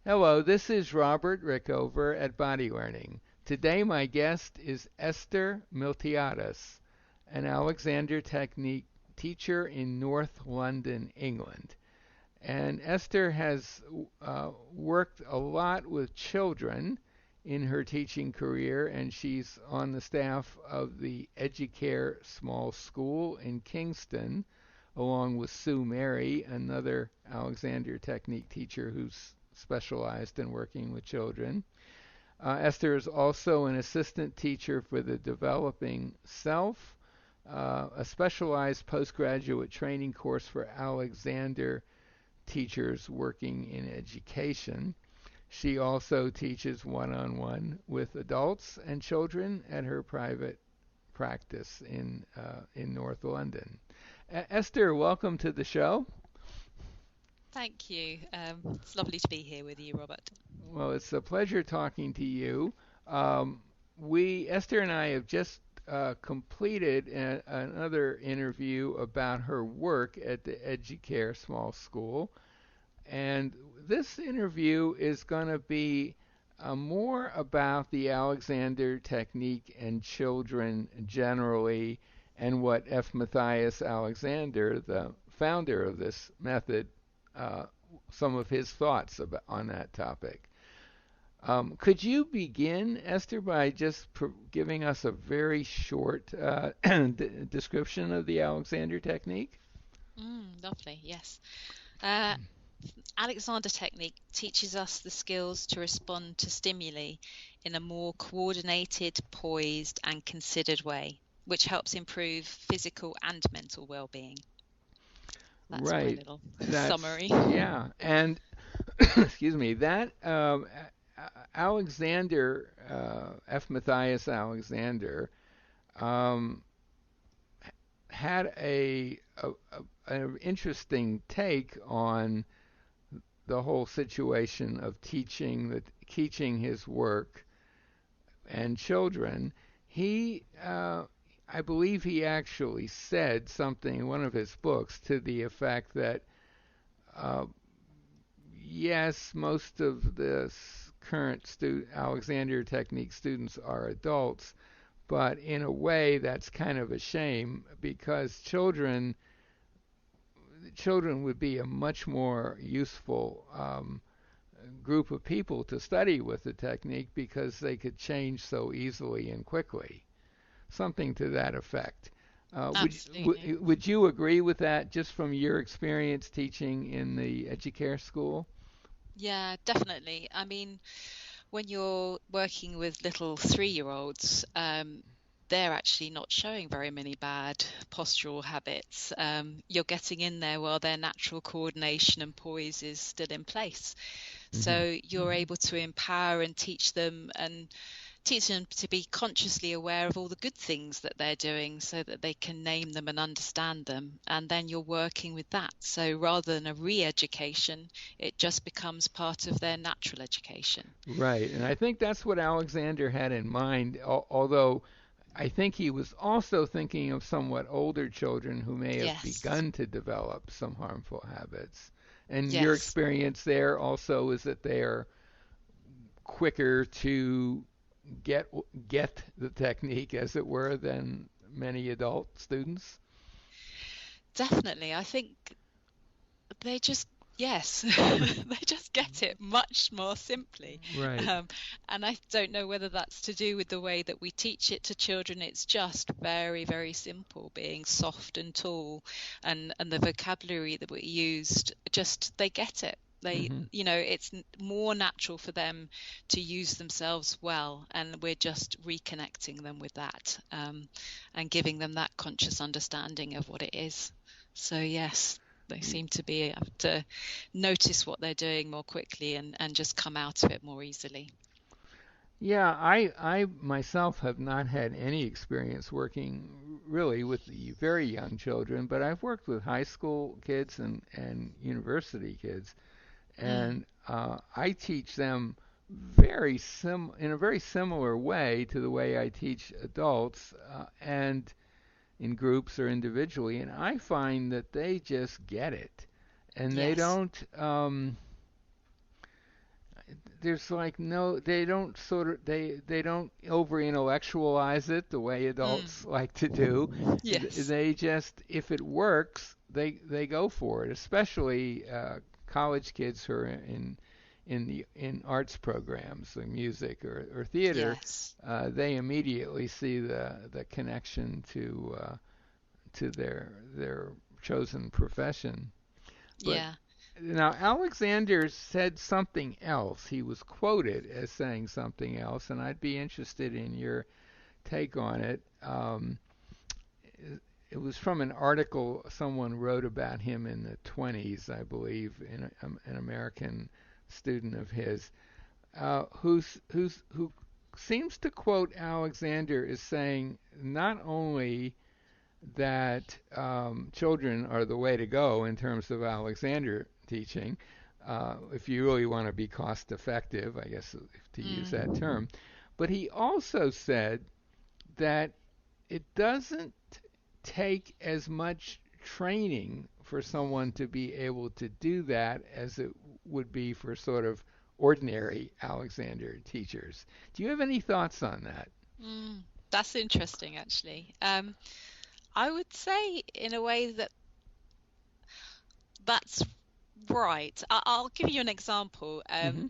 Hello, this is Robert Rickover at Body Learning. Today my guest is Esther Miltiades, an Alexander Technique teacher in North London, England. And Esther has worked a lot with children in her teaching career, and she's on the staff of the Educare Small School in Kingston, along with Sue Mary, another Alexander Technique teacher who's specialized in working with children. Esther is also an assistant teacher for the Developing Self, a specialized postgraduate training course for Alexander teachers working in education. She also teaches one-on-one with adults and children at her private practice in North London. Esther, welcome to the show. Thank you. It's lovely to be here with you, Robert. Well, it's a pleasure talking to you. Esther and I have just completed another interview about her work at the Educare Small School. And this interview is going to be more about the Alexander technique and children generally, and what F. Matthias Alexander, the founder of this method, uh, some of his thoughts on that topic. Could you begin, Esther, by just giving us a very short description of the Alexander technique? Lovely, yes. Uh, Alexander Technique teaches us the skills to respond to stimuli in a more coordinated, poised, and considered way, which helps improve physical and mental well-being. That's my Right. little That's, summary. yeah. And excuse me, that Alexander, F. Matthias Alexander, um, had an interesting take on the whole situation of teaching his work and children. He, I believe, he actually said something in one of his books to the effect that uh, yes, most of the current Alexander Technique students are adults, but in a way that's kind of a shame because children would be a much more useful group of people to study with the technique because they could change so easily and quickly. Something to that effect. Absolutely. Would you agree with that just from your experience teaching in the Educare school? Yeah, definitely. I mean, when you're working with little 3-year-olds, they're actually not showing very many bad postural habits. You're getting in there while their natural coordination and poise is still in place. Hmm. So you're able to empower and teach them to be consciously aware of all the good things that they're doing so that they can name them and understand them. And then you're working with that. So rather than a re-education, it just becomes part of their natural education. Right, and I think that's what Alexander had in mind, although I think he was also thinking of somewhat older children who may have Yes. begun to develop some harmful habits. And your Yes. experience there also is that they are quicker to get get the technique, as it were, than many adult students. Definitely. I think they just, yes, they just get it much more simply. Right. Um, and I don't know whether that's to do with the way that we teach it to children. It's just very, very simple, being soft and tall, and the vocabulary that we used, just they get it. They, Hmm. it's more natural for them to use themselves well, and we're just reconnecting them with that, and giving them that conscious understanding of what it is. So yes, they seem to be able to notice what they're doing more quickly and just come out of it more easily. Yeah, I myself have not had any experience working really with the very young children, but I've worked with high school kids and university kids, Mm, and I teach them in a very similar way to the way I teach adults, and in groups or individually, and I find that they just get it, and they yes. don't. there's like no, they don't sort of, they don't over intellectualize it the way Mm. adults like to do. Yes. They just, if it works, they go for it, especially college kids who are in arts programs like music or theater. Yes. They immediately see the connection to their chosen profession. But Yeah. now Alexander said something else. He was quoted as saying something else, and I'd be interested in your take on it. It was from an article someone wrote about him in the 20s, I believe, in an American student of his, who seems to quote Alexander as saying not only that children are the way to go in terms of Alexander teaching, if you really want to be cost effective, I guess, to use that Mm. term. But he also said that it doesn't take as much training for someone to be able to do that as it would be for sort of ordinary Alexander teachers. Do you have any thoughts on that? Mm. That's interesting, actually. I would say, in a way, that that's right. I'll give you an example. Mm-hmm.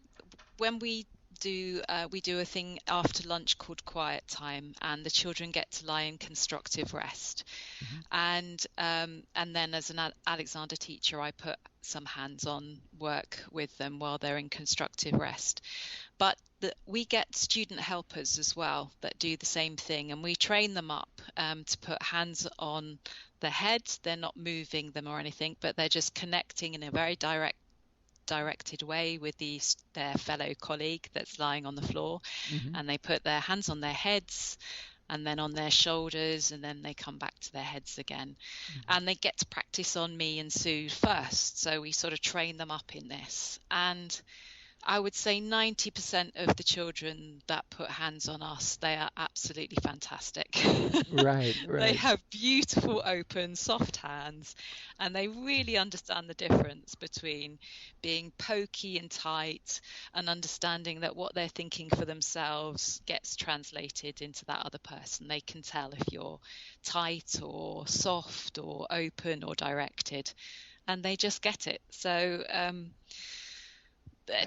When we do a thing after lunch called quiet time, and the children get to lie in constructive rest. Mm-hmm. And then, as an Alexander teacher, I put some hands-on work with them while they're in constructive rest. But we get student helpers as well that do the same thing, and we train them up to put hands on the head. They're not moving them or anything, but they're just connecting in a very directed way with their fellow colleague that's lying on the floor, Mm-hmm. and they put their hands on their heads and then on their shoulders, and then they come back to their heads again. And they get to practice on me and Sue first, so we sort of train them up in this. And I would say 90% of the children that put hands on us, they are absolutely fantastic. Right, They right. have beautiful, open, soft hands, and they really understand the difference between being pokey and tight and understanding that what they're thinking for themselves gets translated into that other person. They can tell if you're tight or soft or open or directed, and they just get it. So,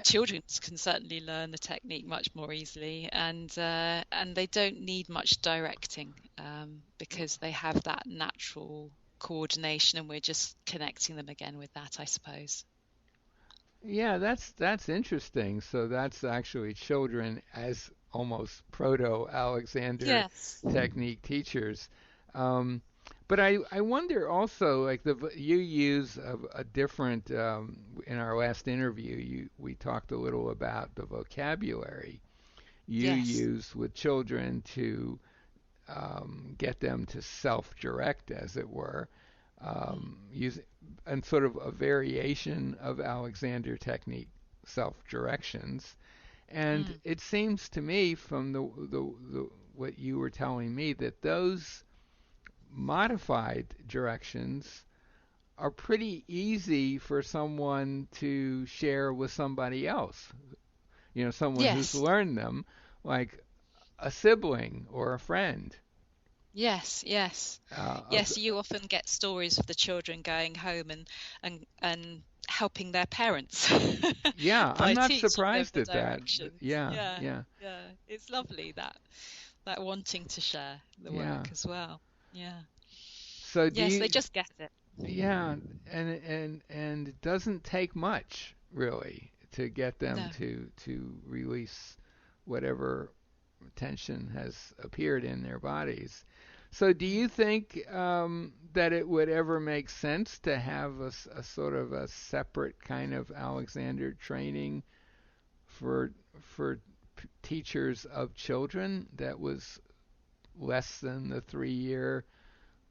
children can certainly learn the technique much more easily, and they don't need much directing, because they have that natural coordination, and we're just connecting them again with that, I suppose. Yeah, that's interesting. So that's actually children as almost proto Alexander Yes. technique teachers. Um, but I wonder also, like you use a different in our last interview, we talked a little about the vocabulary you Yes. use with children to get them to self-direct, as it were, Mm. use and sort of a variation of Alexander technique self-directions. And Mm. it seems to me from the what you were telling me that those modified directions are pretty easy for someone to share with somebody else. You know, someone who's Yes. learned them, like a sibling or a friend. Yes. Yes. Uh, Yes, you often get stories of the children going home and helping their parents yeah, I'm by not teaching them surprised the at that. directions. Yeah, Yeah, yeah, yeah. It's lovely, that wanting to share the yeah. work as well. Yeah. So do Yes, they you? just get it. Yeah, and it doesn't take much really to get them No. to release whatever tension has appeared in their bodies. So do Mm. you think that it would ever make sense to have a sort of a separate kind of Alexander training for for teachers of children that was less than the 3 year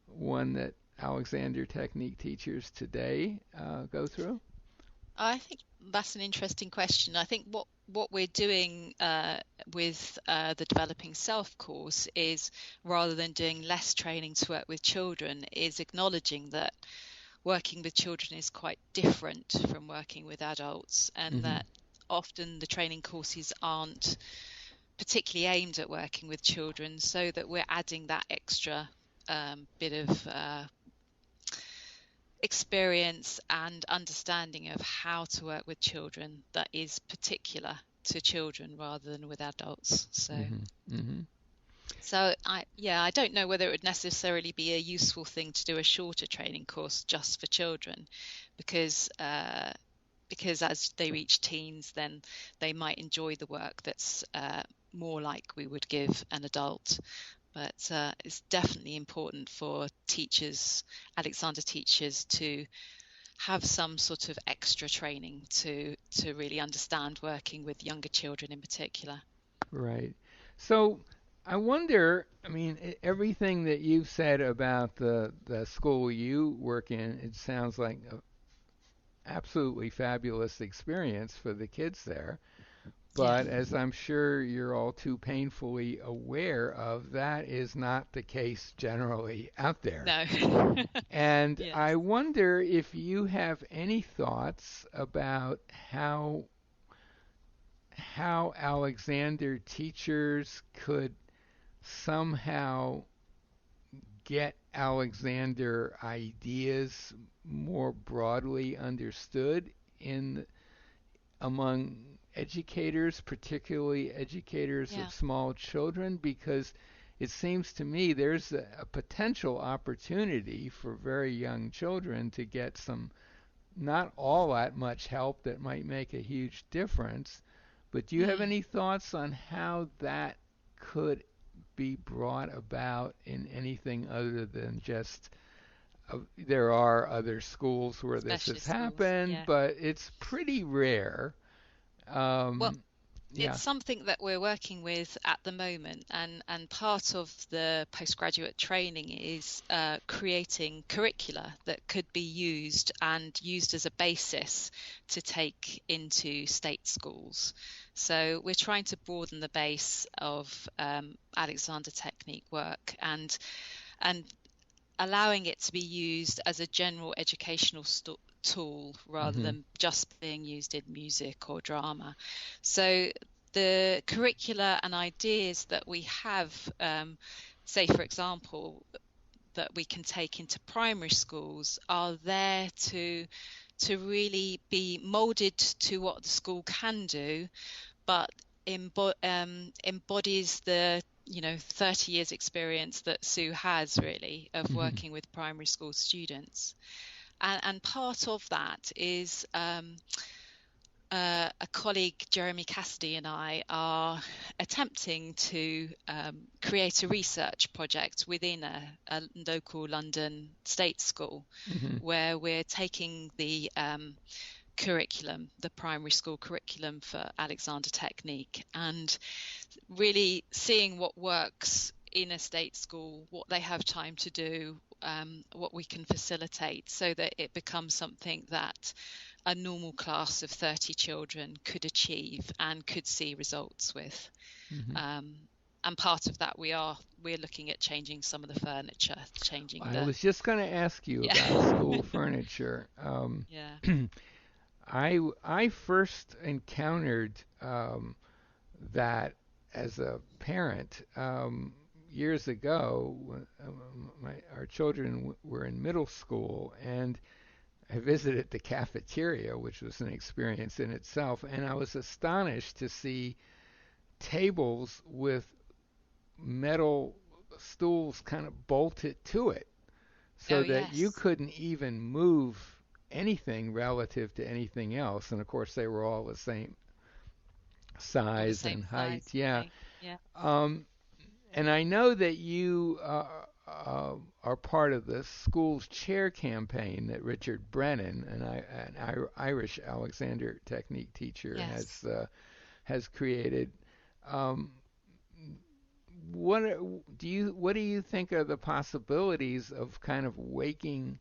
one that Alexander Technique teachers today go through? I think that's an interesting question. I think what we're doing with the Developing Self course is, rather than doing less training to work with children, is acknowledging that working with children is quite different from working with adults, and Hmm. that often the training courses aren't particularly aimed at working with children, so that we're adding that extra bit of experience and understanding of how to work with children that is particular to children rather than with adults. Hmm. Hmm. So I don't know whether it would necessarily be a useful thing to do a shorter training course just for children, because because as they reach teens, then they might enjoy the work that's more like we would give an adult. But it's definitely important for teachers, Alexander teachers, to have some sort of extra training to really understand working with younger children in particular. Right. So I wonder, I mean, everything that you've said about the school you work in, it sounds like an absolutely fabulous experience for the kids there. Yeah. But as I'm sure you're all too painfully aware of, that is not the case generally out there. No. And Yes. I wonder if you have any thoughts about how Alexander teachers could somehow get Alexander ideas more broadly understood in among educators, particularly educators Yeah. of small children, because it seems to me there's a potential opportunity for very young children to get some not all that much help that might make a huge difference. But do you have Mm. any thoughts on how that could be brought about in anything other than just there are other schools where this has Specialist schools. happened, Yeah. but it's pretty rare. Well, Um, it's yeah. something that we're working with at the moment, and part of the postgraduate training is creating curricula that could be used as a basis to take into state schools. So we're trying to broaden the base of Alexander Technique work and allowing it to be used as a general educational tool rather Hmm. than just being used in music or drama. So the curricula and ideas that we have, say for example, that we can take into primary schools are there to really be molded to what the school can do, but embodies the 30 years experience that Sue has really of Hmm. working with primary school students. And part of that is a colleague, Jeremy Cassidy, and I are attempting to create a research project within a local London state school Hmm. where we're taking the curriculum, the primary school curriculum for Alexander Technique, and really seeing what works in a state school, what they have time to do, what we can facilitate so that it becomes something that a normal class of 30 children could achieve and could see results with. Hmm. Um, and part of that we're looking at changing some of the furniture, changing I the was just going to ask you yeah about school furniture. yeah I first encountered that as a parent years ago when our children were in middle school, and I visited the cafeteria, which was an experience in itself, and I was astonished to see tables with metal stools kind of bolted to it oh so that you yes couldn't even move anything relative to anything else. And of course, they were all the same all the size same and height. size, Yeah. okay, yeah, Um, and I know that you are part of the school's chair campaign that Richard Brennan, an Irish Alexander Technique teacher, yes. has created. Um, what do you think are the possibilities of kind of waking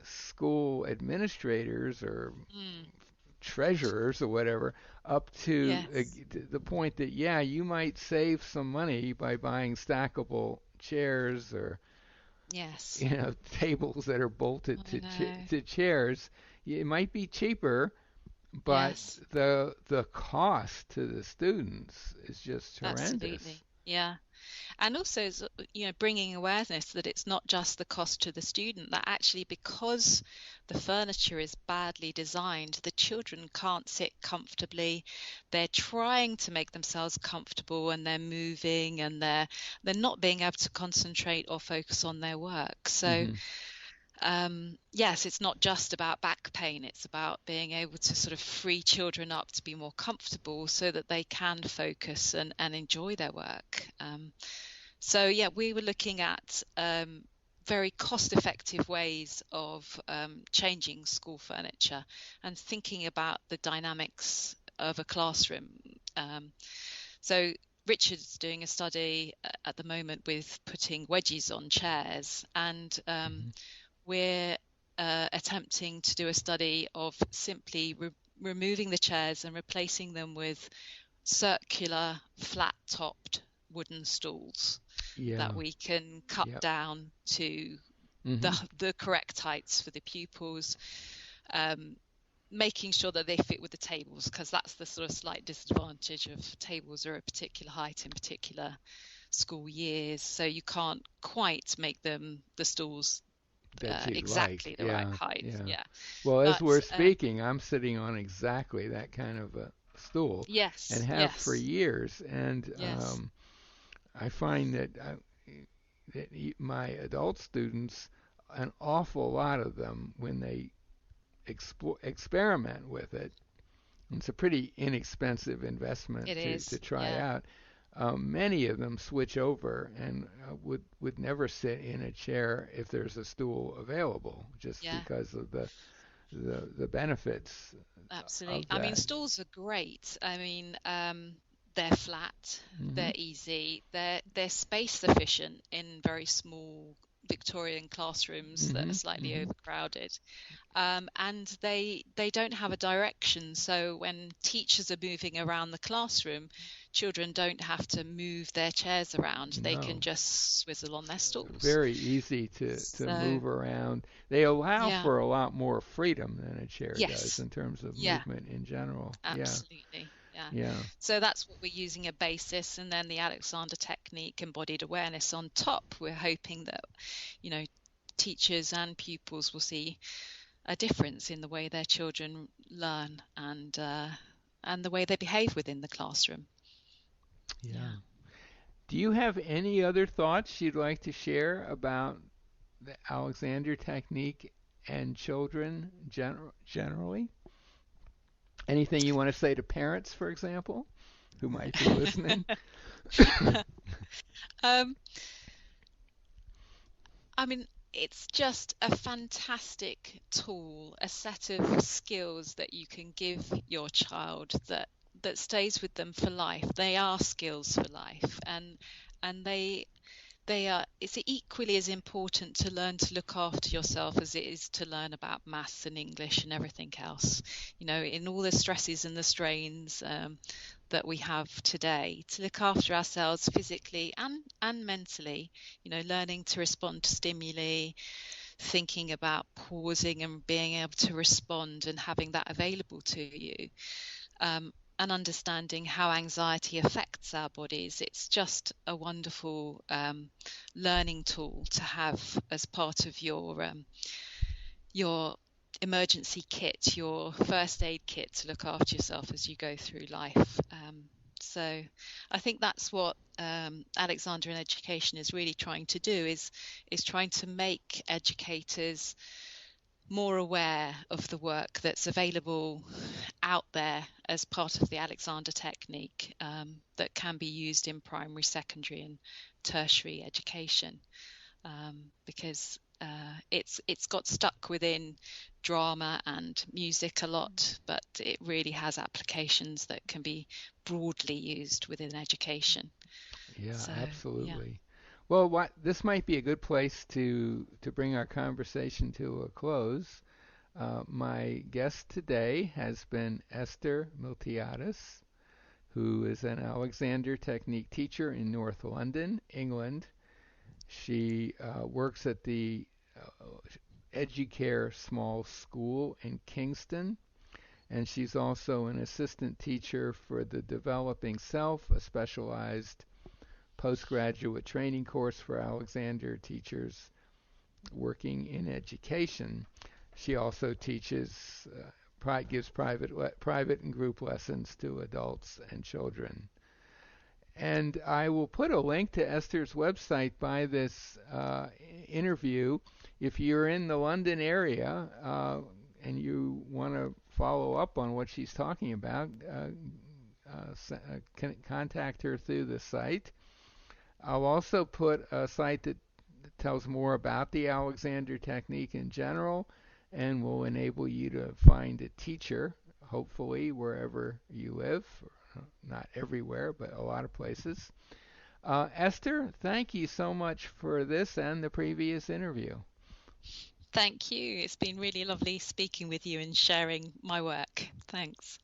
school administrators or Mm, treasurers or whatever up to yes, the point that yeah, you might save some money by buying stackable chairs or yes, tables that are bolted I know. to chairs. It might be cheaper, but Yes. the cost to the students is just horrendous. Absolutely. Yeah. And also, bringing awareness that it's not just the cost to the student, that actually, because the furniture is badly designed, the children can't sit comfortably. They're trying to make themselves comfortable, and they're moving, and they're not being able to concentrate or focus on their work. So Hmm. yes, it's not just about back pain, it's about being able to sort of free children up to be more comfortable so that they can focus and enjoy their work. So, yeah, we were looking at very cost-effective ways of changing school furniture and thinking about the dynamics of a classroom. Um, so, Richard's doing a study at the moment with putting wedges on chairs, and Hmm. we're attempting to do a study of simply removing the chairs and replacing them with circular, flat-topped wooden stools that Yeah. we can cut Yep. down to Hmm. the correct heights for the pupils, um, making sure that they fit with the tables, because that's the sort of slight disadvantage of tables are a particular height in particular school years, so you can't quite make them the stools That you'd like. exactly the right Yeah. height. Yeah. Yeah, Well, as but we're speaking, I'm sitting on exactly that kind of a stool and yes, have for yes, years. And yes, I find that, my adult students, an awful lot of them, when they experiment with it, it's a pretty inexpensive investment it to is. try Yeah, out. Many of them switch over and would never sit in a chair if there's a stool available, just yeah. because of the benefits Absolutely. of I mean, that. stools are great. I mean, they're flat, Hmm. they're easy, they're space efficient in very small Victorian classrooms that are Hmm. slightly Hmm. overcrowded. And they don't have a direction. So when teachers are moving around the classroom, children don't have to move their chairs around. They can No, just swizzle on their stools. very easy to So move around. They allow yeah, for a lot more freedom than a chair does yes, in terms of yeah. movement in general. Yeah, Absolutely. Yeah. yeah, So that's what we're using a basis, and then the Alexander technique, embodied awareness on top. We're hoping that, you know, teachers and pupils will see a difference in the way their children learn and the way they behave within the classroom. yeah. Yeah. Do you have any other thoughts you'd like to share about the Alexander technique and children generally? Anything you want to say to parents, for example, who might be listening? um, I mean, it's just a fantastic tool, a set of skills that you can give your child that stays with them for life. They are skills for life, and they are, it's equally as important to learn to look after yourself as it is to learn about maths and English and everything else. In all the stresses and the strains that we have today, to look after ourselves physically and mentally, learning to respond to stimuli, thinking about pausing and being able to respond and having that available to you, and understanding how anxiety affects our bodies. It's just a wonderful learning tool to have as part of your emergency kit, your first aid kit to look after yourself as you go through life. So I think that's what Alexander in Education is really trying to do, is trying to make educators more aware of the work that's available out there as part of the Alexander technique, that can be used in primary, secondary, and tertiary education, because it's got stuck within drama and music a lot, but it really has applications that can be broadly used within education. Yeah, So yeah. absolutely. Well, this might be a good place to bring our conversation to a close. My guest today has been Esther Miltiadis, who is an Alexander Technique teacher in North London, England. She works at the Educare Small School in Kingston, and she's also an assistant teacher for the Developing Self, a specialized postgraduate training course for Alexander teachers working in education. She also teaches, gives private and group lessons to adults and children. And I will put a link to Esther's website by this interview. If you're in the London area and you want to follow up on what she's talking about, contact her through the site. I'll also put a site that tells more about the Alexander technique in general and will enable you to find a teacher, hopefully, wherever you live. Not everywhere, but a lot of places. Esther, thank you so much for this and the previous interview. Thank you. It's been really lovely speaking with you and sharing my work. Thanks.